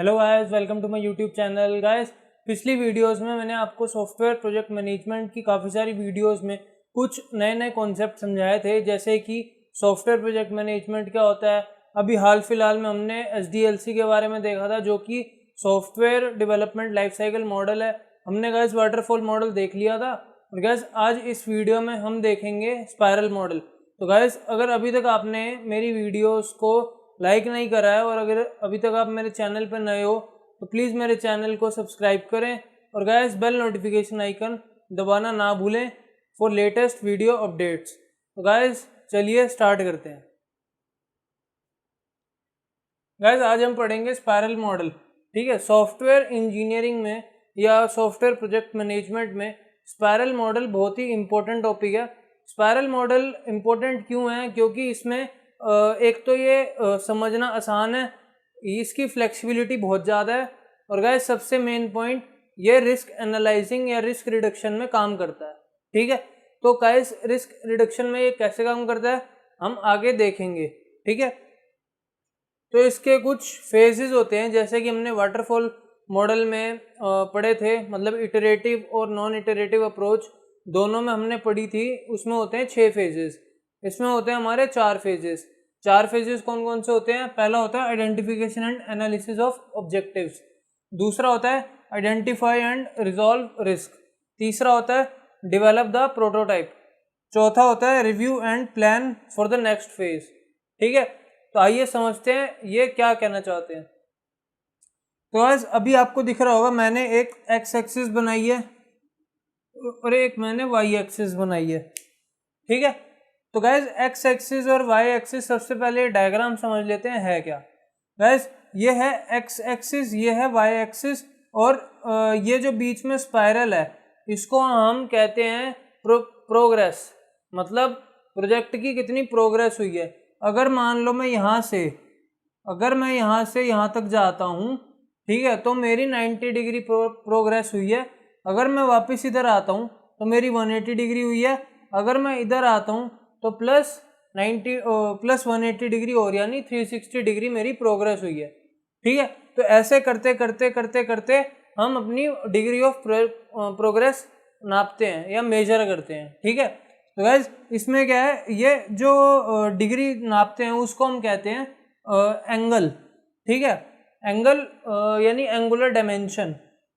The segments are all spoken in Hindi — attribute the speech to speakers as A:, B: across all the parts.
A: Hello guys, welcome to my YouTube channel. Guys, पिछली वीडियोस में मैंने आपको सॉफ्टवेयर प्रोजेक्ट मैनेजमेंट की काफ़ी सारी वीडियोस में कुछ नए नए कॉन्सेप्ट समझाए थे, जैसे कि सॉफ्टवेयर प्रोजेक्ट मैनेजमेंट क्या होता है। अभी हाल फिलहाल में हमने SDLC के बारे में देखा था, जो कि software development life cycle model है। हमने गाइस वाटरफॉल मॉडल देख लिया था, और गाइस आज इस वीडियो में हम देखेंगे स्पायरल मॉडल। तो गाइस, अगर अभी तक आपने मेरी वीडियोस को लाइक नहीं करा है और अगर अभी तक आप मेरे चैनल पर नए हो तो प्लीज़ मेरे चैनल को सब्सक्राइब करें और गाइस बेल नोटिफिकेशन आइकन दबाना ना भूलें फॉर लेटेस्ट वीडियो अपडेट्स। तो गाइस चलिए स्टार्ट करते हैं। गाइस आज हम पढ़ेंगे स्पायरल मॉडल। ठीक है, सॉफ्टवेयर इंजीनियरिंग में या सॉफ्टवेयर प्रोजेक्ट मैनेजमेंट में स्पायरल मॉडल बहुत ही इंपॉर्टेंट टॉपिक है। स्पायरल मॉडल इंपॉर्टेंट क्यों है? क्योंकि इसमें एक तो ये समझना आसान है, इसकी फ्लेक्सिबिलिटी बहुत ज़्यादा है, और गाइस सबसे मेन पॉइंट ये रिस्क एनालाइजिंग या रिस्क रिडक्शन में काम करता है। ठीक है, तो गाइस रिस्क रिडक्शन में ये कैसे काम करता है हम आगे देखेंगे। ठीक है, तो इसके कुछ फेजेस होते हैं, जैसे कि हमने वाटरफॉल मॉडल में पढ़े थे, मतलब इटरेटिव और नॉन इटरेटिव अप्रोच दोनों में हमने पढ़ी थी। उसमें होते हैं 6 फेजेस, इसमें होते हैं हमारे 4 फेजेस। 4 फेजेस कौन कौन से होते हैं? पहला होता है identification and analysis of objectives, दूसरा होता है आइडेंटिफाई एंड रिजॉल्व रिस्क, तीसरा होता है डेवलप द प्रोटोटाइप, चौथा होता है review and plan for the next phase. ठीक है, तो आइए समझते हैं ये क्या कहना चाहते हैं। तो आज अभी आपको दिख रहा होगा, मैंने एक एक्स एक्सिस बनाई है और एक मैंने वाई एक्सिस बनाई है। ठीक है, तो गैस एक्स एक्सिस और वाई एक्सिस, सबसे पहले डायग्राम समझ लेते हैं है क्या। गैस ये है एक्स एक्सिस, ये है वाई एक्सिस, और ये जो बीच में स्पाइरल है इसको हम कहते हैं प्रोग्रेस, मतलब प्रोजेक्ट की कितनी प्रोग्रेस हुई है। अगर मान लो मैं यहाँ से यहाँ तक जाता हूँ, ठीक है, तो मेरी 90 डिग्री प्रोग्रेस हुई है। अगर मैं वापस इधर आता हूँ तो मेरी 180 डिग्री हुई है। अगर मैं इधर आता हूँ तो प्लस 180 डिग्री और, यानी 360 डिग्री मेरी प्रोग्रेस हुई है। ठीक है, तो ऐसे करते करते करते करते हम अपनी डिग्री ऑफ प्रोग्रेस नापते हैं या मेजर करते हैं। ठीक है, तो गाइस इसमें क्या है, ये जो डिग्री नापते हैं उसको हम कहते हैं एंगल। ठीक है, एंगल यानी एंगुलर डायमेंशन।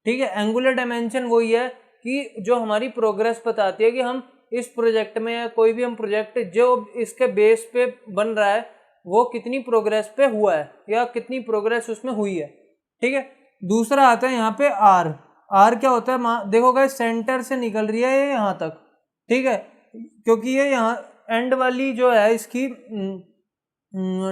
A: ठीक है, एंगुलर डायमेंशन वही है कि जो हमारी प्रोग्रेस बताती है कि हम इस प्रोजेक्ट में या कोई भी हम प्रोजेक्ट जो इसके बेस पे बन रहा है वो कितनी प्रोग्रेस पे हुआ है या कितनी प्रोग्रेस उसमें हुई है। ठीक है, दूसरा आता है यहाँ पे आर। आर क्या होता है? देखो गाइस, सेंटर से निकल रही है ये यहाँ तक। ठीक है, क्योंकि ये यहाँ एंड वाली जो है इसकी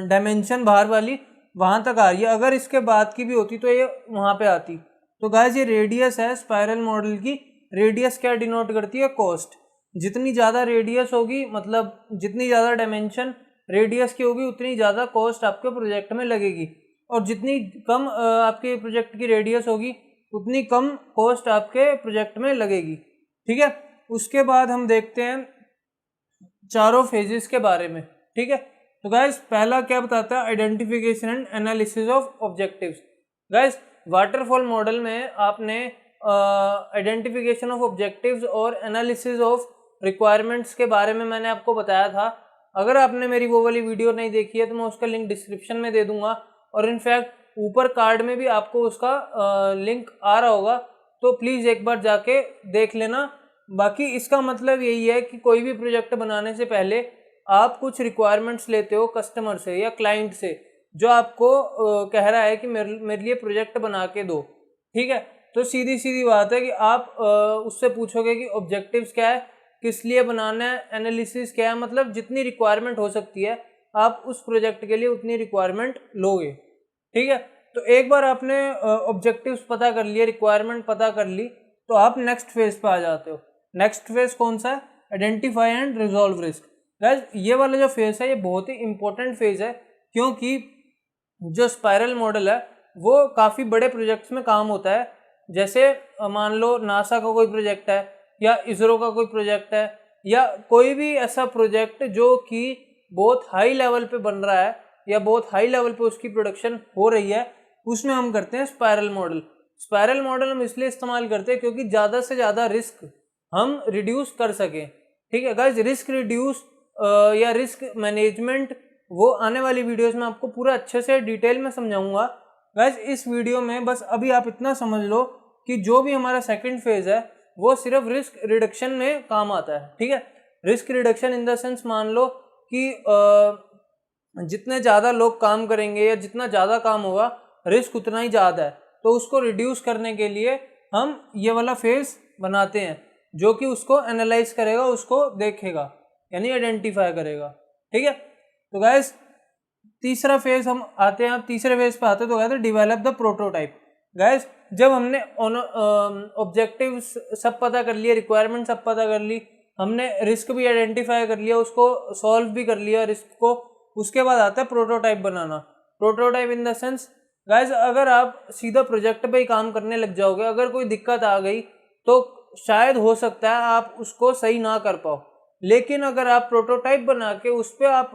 A: डायमेंशन बाहर वाली वहां तक आ रही है। अगर इसके बाद की भी होती तो ये वहां पे आती। तो गाइस ये रेडियस है स्पाइरल मॉडल की। रेडियस क्या डिनोट करती है? कॉस्ट। जितनी ज़्यादा रेडियस होगी, मतलब जितनी ज़्यादा डायमेंशन रेडियस की होगी, उतनी ज़्यादा कॉस्ट आपके प्रोजेक्ट में लगेगी, और जितनी कम आपके प्रोजेक्ट की रेडियस होगी उतनी कम कॉस्ट आपके प्रोजेक्ट में लगेगी। ठीक है, उसके बाद हम देखते हैं चारों फेजेस के बारे में। ठीक है, तो गाइस पहला क्या बताता है? Identification and analysis of objectives. Guys waterfall model में आपने आइडेंटिफिकेशन ऑफ ऑब्जेक्टिव्स और एनालिसिस ऑफ रिक्वायरमेंट्स के बारे में मैंने आपको बताया था। अगर आपने मेरी वो वाली वीडियो नहीं देखी है तो मैं उसका लिंक डिस्क्रिप्शन में दे दूंगा, और इनफैक्ट ऊपर कार्ड में भी आपको उसका लिंक आ रहा होगा, तो प्लीज़ एक बार जाके देख लेना। बाकी इसका मतलब यही है कि कोई भी प्रोजेक्ट बनाने से पहले आप कुछ रिक्वायरमेंट्स लेते हो कस्टमर से या क्लाइंट से, जो आपको कह रहा है कि मेरे लिए प्रोजेक्ट बना के दो। ठीक है, तो सीधी सीधी बात है कि आप उससे पूछोगे कि ऑब्जेक्टिव्स क्या है, किस लिए बनाना है, एनालिसिस क्या है, मतलब जितनी रिक्वायरमेंट हो सकती है आप उस प्रोजेक्ट के लिए उतनी रिक्वायरमेंट लोगे। ठीक है, तो एक बार आपने ऑब्जेक्टिव्स पता कर लिए, रिक्वायरमेंट पता कर ली, तो आप नेक्स्ट फेज पे आ जाते हो। नेक्स्ट फेज कौन सा है? Identify and resolve risk. Guys ये वाला जो फेज है ये बहुत ही इंपॉर्टेंट फेज है, क्योंकि जो स्पाइरल मॉडल है वो काफ़ी बड़े प्रोजेक्ट्स में काम होता है। जैसे मान लो नासा का कोई प्रोजेक्ट है, या इसरो का कोई प्रोजेक्ट है, या कोई भी ऐसा प्रोजेक्ट जो कि बहुत हाई लेवल पे बन रहा है या बहुत हाई लेवल पे उसकी प्रोडक्शन हो रही है, उसमें हम करते हैं स्पाइरल मॉडल। स्पाइरल मॉडल हम इसलिए इस्तेमाल करते हैं क्योंकि ज़्यादा से ज़्यादा रिस्क हम रिड्यूस कर सकें। ठीक है गाइस, रिस्क रिड्यूस या रिस्क मैनेजमेंट वो आने वाली वीडियोस में आपको पूरा अच्छे से डिटेल में समझाऊंगा। गाइस इस वीडियो में बस अभी आप इतना समझ लो कि जो भी हमारा सेकंड फेज है वो सिर्फ रिस्क रिडक्शन में काम आता है। ठीक है, risk reduction in the sense मान लो कि जितने ज़्यादा लोग काम करेंगे या जितना ज़्यादा काम होगा रिस्क उतना ही ज़्यादा है, तो उसको रिड्यूस करने के लिए हम ये वाला फेज बनाते हैं जो कि उसको एनालाइज करेगा, उसको देखेगा यानी आइडेंटिफाई करेगा। ठीक है, तो गाइस तीसरा फेज हम आते हैं, अब तीसरे फेज पे आते हैं तो कहते हैं डिवेलप द प्रोटोटाइप। गाइस जब हमने ऑब्जेक्टिव सब पता कर लिया, रिक्वायरमेंट सब पता कर ली, हमने रिस्क भी आइडेंटिफाई कर लिया, उसको सॉल्व भी कर लिया रिस्क को, उसके बाद आता है prototype banana. Prototype in the sense guys अगर आप सीधा प्रोजेक्ट पे ही काम करने लग जाओगे, अगर कोई दिक्कत आ गई तो शायद हो सकता है आप उसको सही ना कर पाओ, लेकिन अगर आप प्रोटोटाइप बना के उस पर आप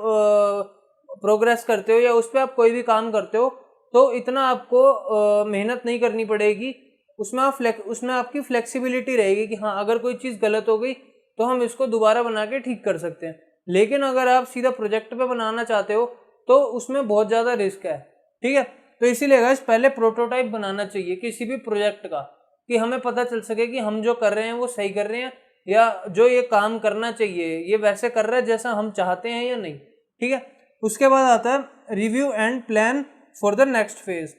A: प्रोग्रेस करते हो या उस पर आप कोई भी काम करते हो तो इतना आपको मेहनत नहीं करनी पड़ेगी। उसमें आपकी फ्लेक्सिबिलिटी रहेगी कि हाँ अगर कोई चीज़ गलत हो गई तो हम इसको दोबारा बना के ठीक कर सकते हैं। लेकिन अगर आप सीधा प्रोजेक्ट पे बनाना चाहते हो तो उसमें बहुत ज़्यादा रिस्क है। ठीक है, तो इसीलिए गाइस पहले प्रोटोटाइप बनाना चाहिए किसी भी प्रोजेक्ट का, कि हमें पता चल सके कि हम जो कर रहे हैं वो सही कर रहे हैं या जो ये काम करना चाहिए ये वैसे कर रहा है जैसा हम चाहते हैं या नहीं। ठीक है, उसके बाद आता है review and plan for the next phase.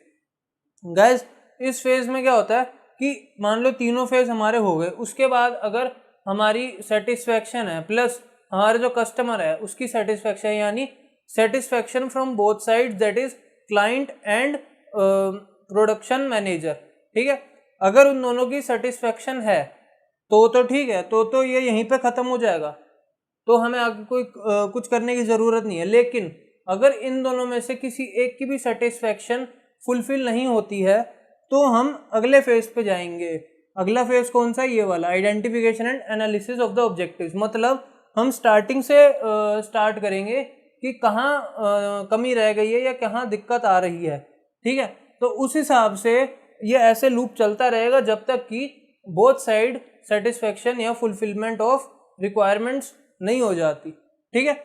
A: Guys इस फेज में क्या होता है कि मान लो तीनों फेज हमारे हो गए, उसके बाद अगर हमारी सेटिस्फैक्शन है प्लस हमारे जो कस्टमर है उसकी सेटिस्फैक्शन, यानी satisfaction from both side, that is client and production manager. ठीक है, अगर उन दोनों की सेटिस्फैक्शन है तो ठीक है, तो ये यहीं पे ख़त्म हो जाएगा, तो हमें आगे कोई कुछ करने की ज़रूरत नहीं है। लेकिन अगर इन दोनों में से किसी एक की भी सेटिस्फैक्शन फुलफिल नहीं होती है तो हम अगले फेज पे जाएंगे। अगला फेज कौन सा, ये वाला, identification and analysis of the objectives. मतलब हम स्टार्टिंग से स्टार्ट करेंगे कि कहाँ कमी रह गई है या कहाँ दिक्कत आ रही है। ठीक है, तो उस हिसाब से ये ऐसे लूप चलता रहेगा जब तक कि बोथ साइड सेटिस्फैक्शन या फुलफिलमेंट ऑफ रिक्वायरमेंट्स नहीं हो जाती। ठीक है,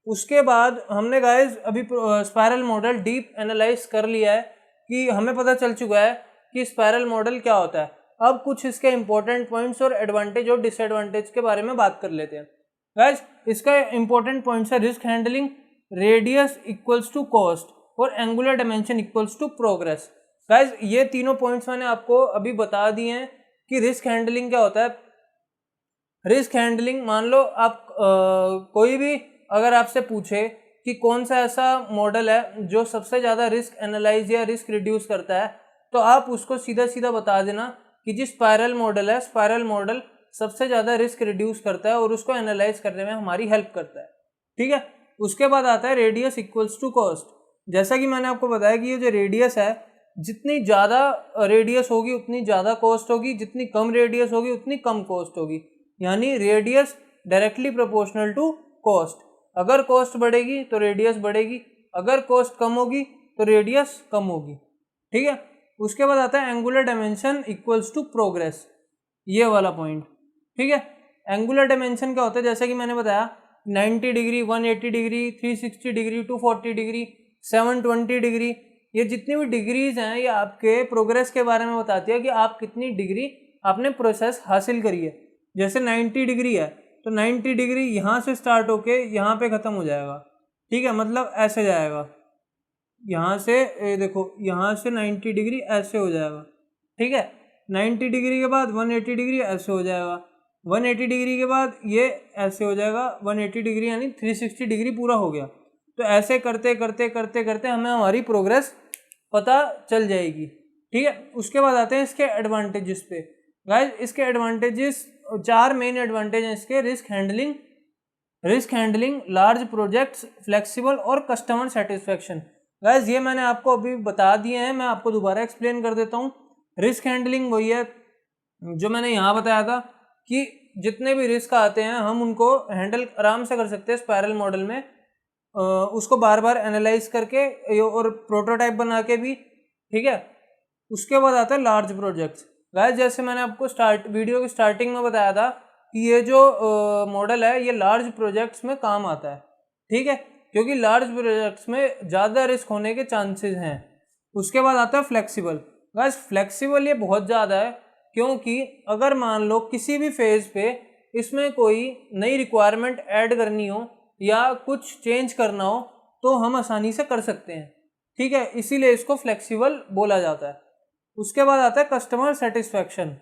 A: उसके बाद हमने गाइस अभी स्पाइरल मॉडल डीप एनालाइज कर लिया है कि हमें पता चल चुका है कि स्पाइरल मॉडल क्या होता है। अब कुछ इसके इंपॉर्टेंट पॉइंट्स और एडवांटेज और डिसएडवांटेज के बारे में बात कर लेते हैं। गाइस इसका इंपॉर्टेंट पॉइंट्स है risk handling, radius equals to cost और angular dimension equals to progress. Guys ये तीनों पॉइंट्स मैंने आपको अभी बता दिए हैं कि रिस्क हैंडलिंग क्या होता है। रिस्क हैंडलिंग, मान लो आप कोई भी अगर आपसे पूछे कि कौन सा ऐसा मॉडल है जो सबसे ज़्यादा रिस्क एनालाइज या रिस्क रिड्यूस करता है, तो आप उसको सीधा सीधा बता देना कि जी स्पाइरल मॉडल है, स्पाइरल मॉडल सबसे ज़्यादा रिस्क रिड्यूस करता है और उसको एनालाइज करने में हमारी हेल्प करता है। ठीक है, उसके बाद आता है रेडियस इक्वल्स टू कॉस्ट। जैसा कि मैंने आपको बताया कि ये जो रेडियस है, जितनी ज़्यादा रेडियस होगी उतनी ज़्यादा कॉस्ट होगी, जितनी कम रेडियस होगी उतनी कम कॉस्ट होगी, यानी radius directly proportional to cost. अगर कॉस्ट बढ़ेगी तो रेडियस बढ़ेगी, अगर कॉस्ट कम होगी तो रेडियस कम होगी। ठीक है, उसके बाद आता है angular dimension equals to progress, ये वाला पॉइंट। ठीक है, एंगुलर डायमेंशन क्या होता है, जैसे कि मैंने बताया 90 degree, 180 degree, 360 degree, 240 degree, 720 degree, ये जितनी भी डिग्रीज हैं ये आपके प्रोग्रेस के बारे में बताती है कि आप कितनी डिग्री आपने प्रोसेस हासिल करी है। जैसे 90 डिग्री है तो 90 डिग्री यहाँ से स्टार्ट होके यहाँ पे ख़त्म हो जाएगा। ठीक है, मतलब ऐसे जाएगा, यहाँ से देखो यहाँ से 90 डिग्री ऐसे हो जाएगा। ठीक है, 90 डिग्री के बाद 180 डिग्री ऐसे हो जाएगा, 180 डिग्री के बाद ये ऐसे हो जाएगा, 180 डिग्री यानी 360 डिग्री पूरा हो गया। तो ऐसे करते करते करते करते हमें हमारी प्रोग्रेस पता चल जाएगी। ठीक है, उसके बाद आते हैं इसके एडवांटेजेस पे। गाइस इसके एडवांटेजेस, 4 मेन एडवांटेज हैं इसके। Risk handling, large projects, flexible और कस्टमर सेटिस्फेक्शन। गाइस ये मैंने आपको अभी बता दिए हैं, मैं आपको दोबारा एक्सप्लेन कर देता हूँ। रिस्क हैंडलिंग वही है जो मैंने यहाँ बताया था कि जितने भी रिस्क आते हैं हम उनको हैंडल आराम से कर सकते हैं स्पाइरल मॉडल में, उसको बार बार एनालाइज करके और प्रोटोटाइप बना के भी। ठीक है। उसके बाद आता है लार्ज प्रोजेक्ट्स। गाइस जैसे मैंने आपको वीडियो की स्टार्टिंग में बताया था कि ये जो मॉडल है ये लार्ज प्रोजेक्ट्स में काम आता है, ठीक है, क्योंकि लार्ज प्रोजेक्ट्स में ज़्यादा रिस्क होने के चांसेस हैं। उसके बाद आता है फ्लेक्सिबल। गाइस फ्लेक्सिबल ये बहुत ज़्यादा है, क्योंकि अगर मान लो किसी भी फेज़ पे इसमें कोई नई रिक्वायरमेंट ऐड करनी हो या कुछ चेंज करना हो तो हम आसानी से कर सकते हैं, ठीक है, इसीलिए इसको फ्लेक्सिबल बोला जाता है। उसके बाद आता है कस्टमर सेटिस्फैक्शन।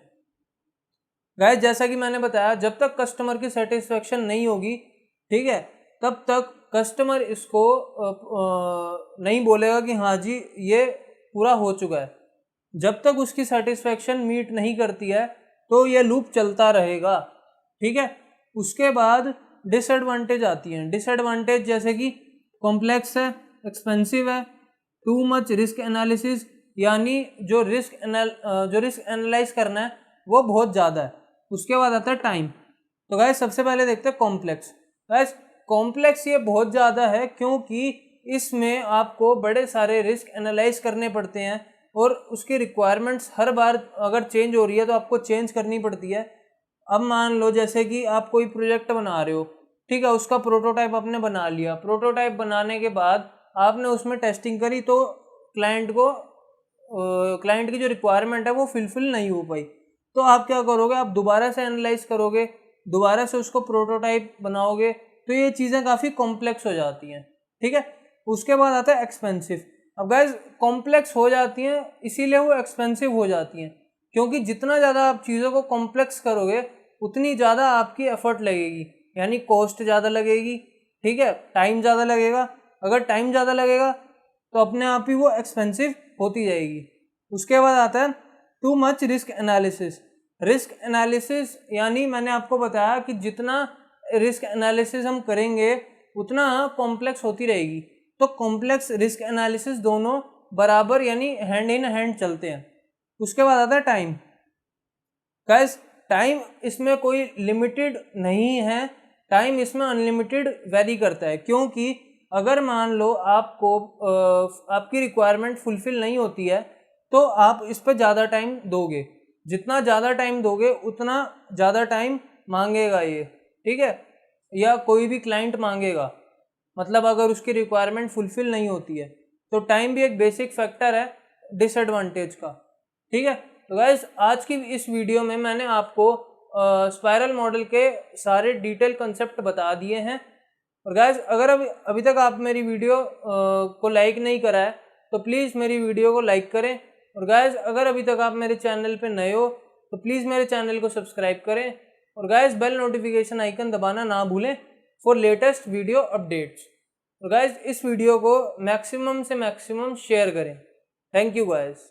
A: गाइस जैसा कि मैंने बताया, जब तक कस्टमर की सेटिस्फैक्शन नहीं होगी, ठीक है, तब तक कस्टमर इसको नहीं बोलेगा कि हाँ जी ये पूरा हो चुका है। जब तक उसकी सेटिस्फैक्शन मीट नहीं करती है तो ये लूप चलता रहेगा, ठीक है। उसके बाद डिसएडवांटेज आती हैं। डिसएडवांटेज जैसे कि कॉम्प्लेक्स है, एक्सपेंसिव है, टू मच रिस्क एनालिसिस, यानी जो रिस्क एनालाइज करना है वो बहुत ज़्यादा है। उसके बाद आता है टाइम। तो गाइस सबसे पहले देखते हैं कॉम्प्लेक्स। गाइस कॉम्प्लेक्स ये बहुत ज़्यादा है क्योंकि इसमें आपको बड़े सारे रिस्क एनालाइज करने पड़ते हैं और उसकी रिक्वायरमेंट्स हर बार अगर चेंज हो रही है तो आपको चेंज करनी पड़ती है। अब मान लो जैसे कि आप कोई प्रोजेक्ट बना रहे हो, ठीक है, उसका प्रोटोटाइप आपने बना लिया। प्रोटोटाइप बनाने के बाद आपने उसमें टेस्टिंग करी तो क्लाइंट की जो रिक्वायरमेंट है वो फुलफिल नहीं हो पाई, तो आप क्या करोगे, आप दोबारा से एनालाइज करोगे, दोबारा से उसको प्रोटोटाइप बनाओगे, तो ये चीज़ें काफ़ी कॉम्प्लेक्स हो जाती हैं, ठीक है। उसके बाद आता है एक्सपेंसिव। अब गाइज कॉम्प्लेक्स हो जाती हैं इसीलिए वो एक्सपेंसिव हो जाती हैं, क्योंकि जितना ज़्यादा आप चीज़ों को कॉम्प्लेक्स करोगे उतनी ज़्यादा आपकी एफर्ट लगेगी, यानी कॉस्ट ज़्यादा लगेगी, ठीक है, टाइम ज़्यादा लगेगा। अगर टाइम ज़्यादा लगेगा तो अपने आप ही वो एक्सपेंसिव होती जाएगी। उसके बाद आता है too much risk analysis. Risk analysis यानी मैंने आपको बताया कि जितना रिस्क एनालिसिस हम करेंगे उतना कॉम्प्लेक्स होती रहेगी, तो कॉम्प्लेक्स रिस्क एनालिसिस दोनों बराबर यानी हैंड इन हैंड चलते हैं। उसके बाद आता है टाइम। गाइस टाइम इसमें कोई लिमिटेड नहीं है, टाइम इसमें अनलिमिटेड वेरी करता है, क्योंकि अगर मान लो आपकी रिक्वायरमेंट फुलफिल नहीं होती है तो आप इस पर ज़्यादा टाइम दोगे, जितना ज़्यादा टाइम दोगे उतना ज़्यादा टाइम मांगेगा ये, ठीक है, या कोई भी क्लाइंट मांगेगा। मतलब अगर उसकी रिक्वायरमेंट फुलफिल नहीं होती है तो टाइम भी एक बेसिक फैक्टर है डिसएडवांटेज का, ठीक है। तो गाइस आज की इस वीडियो में मैंने आपको स्पाइरल मॉडल के सारे डिटेल कंसेप्ट बता दिए हैं। और गाइस अगर अभी तक आप मेरी वीडियो को लाइक नहीं करा है तो प्लीज़ मेरी वीडियो को लाइक करें। और गाइस अगर अभी तक आप मेरे चैनल पे नए हो तो प्लीज़ मेरे चैनल को सब्सक्राइब करें और गाइस बेल नोटिफिकेशन आइकन दबाना ना भूलें फॉर लेटेस्ट वीडियो अपडेट्स। और गाइस इस वीडियो को मैक्सिमम से मैक्सिमम शेयर करें। Thank you guys.